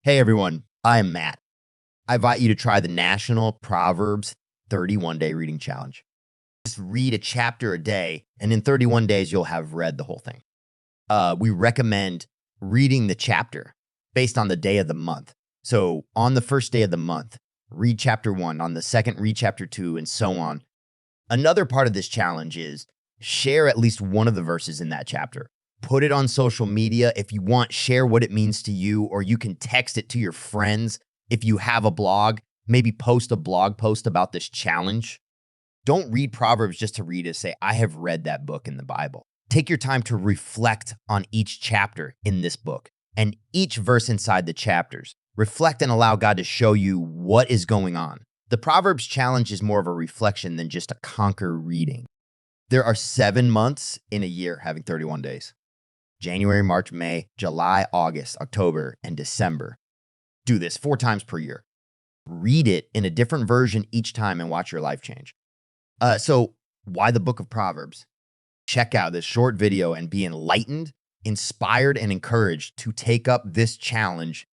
Hey everyone, I'm Matt. I invite you to try the National Proverbs 31-Day Reading Challenge. Just read a chapter a day, and in 31 days, you'll have read the whole thing. We recommend reading the chapter based on the day of the month. So on the first day of the month, read chapter 1. On the second, read chapter 2, and so on. Another part of this challenge is share at least one of the verses in that chapter. Put it on social media. If you want, share what it means to you, or you can text it to your friends. If you have a blog, maybe post a blog post about this challenge. Don't read Proverbs just to read it. Say, I have read that book in the Bible. Take your time to reflect on each chapter in this book and each verse inside the chapters. Reflect and allow God to show you what is going on. The Proverbs challenge is more of a reflection than just a conquer reading. There are 7 months in a year having 31 days. January, March, May, July, August, October, and December. Do this 4 times per year. Read it in a different version each time and watch your life change. So why the book of Proverbs? Check out this short video and be enlightened, inspired, and encouraged to take up this challenge.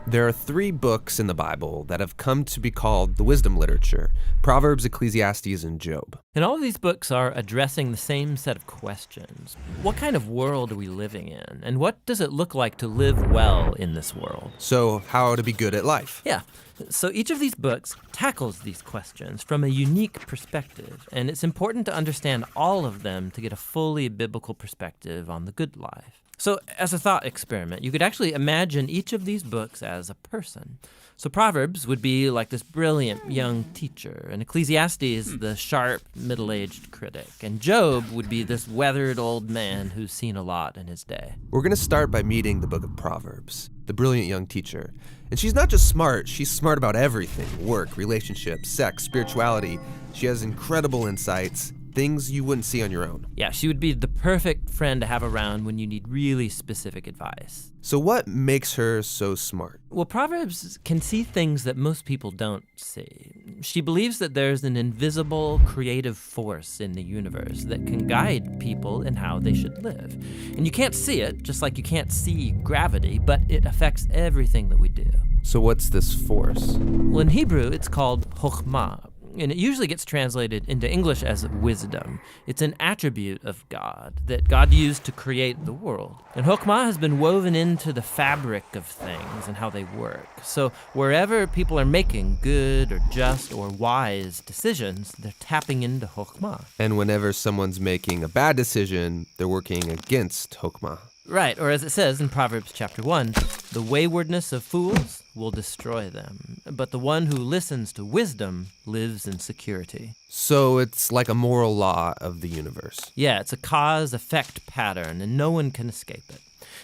There are 3 books in the Bible that have come to be called the wisdom literature: Proverbs, Ecclesiastes, and Job. And all of these books are addressing the same set of questions. What kind of world are we living in? And what does it look like to live well in this world? So, how to be good at life. Yeah. So each of these books tackles these questions from a unique perspective, and it's important to understand all of them to get a fully biblical perspective on the good life. So as a thought experiment, you could actually imagine each of these books as a person. So Proverbs would be like this brilliant young teacher, and Ecclesiastes the sharp, middle-aged critic, and Job would be this weathered old man who's seen a lot in his day. We're going to start by meeting the book of Proverbs, the brilliant young teacher. And she's not just smart, she's smart about everything: work, relationships, sex, spirituality. She has incredible insights, things you wouldn't see on your own. Yeah, she would be the perfect friend to have around when you need really specific advice. So what makes her so smart? Well, Proverbs can see things that most people don't see. She believes that there's an invisible creative force in the universe that can guide people in how they should live. And you can't see it, just like you can't see gravity, but it affects everything that we do. So what's this force? Well, in Hebrew, it's called chokhmah, and it usually gets translated into English as wisdom. It's an attribute of God that God used to create the world. And chokhmah has been woven into the fabric of things and how they work. So wherever people are making good or just or wise decisions, they're tapping into chokhmah. And whenever someone's making a bad decision, they're working against chokhmah. Right, or as it says in Proverbs chapter 1, the waywardness of fools will destroy them, but the one who listens to wisdom lives in security. So it's like a moral law of the universe. Yeah, it's a cause-effect pattern, and no one can escape it.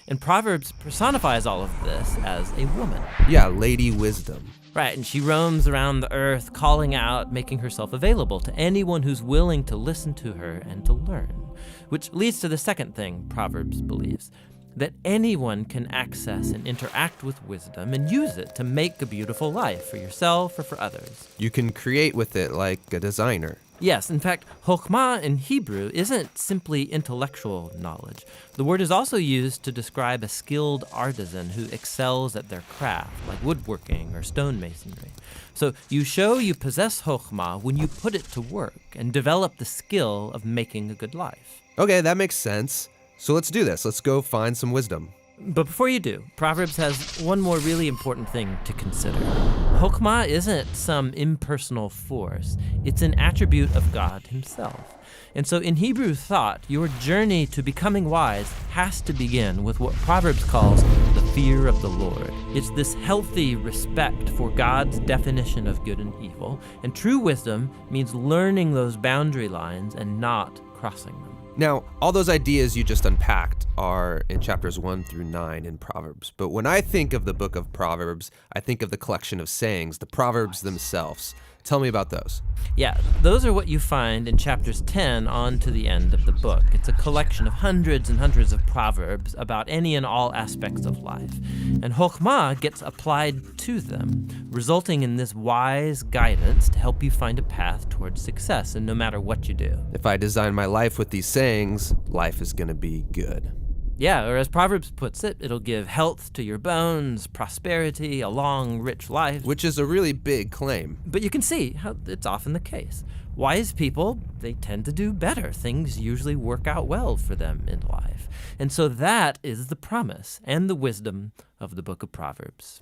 And Proverbs personifies all of this as a woman. Yeah, Lady Wisdom. Right, and she roams around the earth, calling out, making herself available to anyone who's willing to listen to her and to learn. Which leads to the second thing Proverbs believes, that anyone can access and interact with wisdom and use it to make a beautiful life for yourself or for others. You can create with it like a designer. Yes, in fact, chokhmah in Hebrew isn't simply intellectual knowledge. The word is also used to describe a skilled artisan who excels at their craft, like woodworking or stonemasonry. So you show you possess chokhmah when you put it to work and develop the skill of making a good life. Okay, that makes sense. So let's do this. Let's go find some wisdom. But before you do, Proverbs has one more really important thing to consider. Chokhmah isn't some impersonal force. It's an attribute of God himself. And so in Hebrew thought, your journey to becoming wise has to begin with what Proverbs calls the fear of the Lord. It's this healthy respect for God's definition of good and evil. And true wisdom means learning those boundary lines and not crossing them. Now, all those ideas you just unpacked are in chapters 1 through 9 in Proverbs. But when I think of the book of Proverbs, I think of the collection of sayings, the Proverbs themselves. Tell me about those. Yeah, those are what you find in chapters 10 on to the end of the book. It's a collection of hundreds and hundreds of proverbs about any and all aspects of life. And chokhmah gets applied to them, resulting in this wise guidance to help you find a path towards success, and no matter what you do. If I design my life with these sayings, life is going to be good. Yeah, or as Proverbs puts it, it'll give health to your bones, prosperity, a long, rich life. Which is a really big claim. But you can see how it's often the case. Wise people, they tend to do better. Things usually work out well for them in life. And so that is the promise and the wisdom of the book of Proverbs.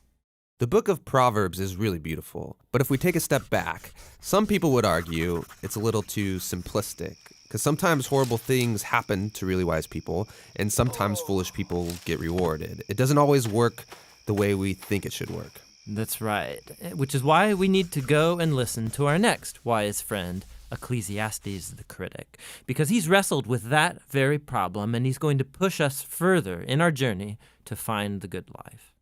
The book of Proverbs is really beautiful, but if we take a step back, some people would argue it's a little too simplistic, because sometimes horrible things happen to really wise people, and sometimes foolish people get rewarded. It doesn't always work the way we think it should work. That's right, which is why we need to go and listen to our next wise friend, Ecclesiastes the critic, because he's wrestled with that very problem, and he's going to push us further in our journey to find the good life.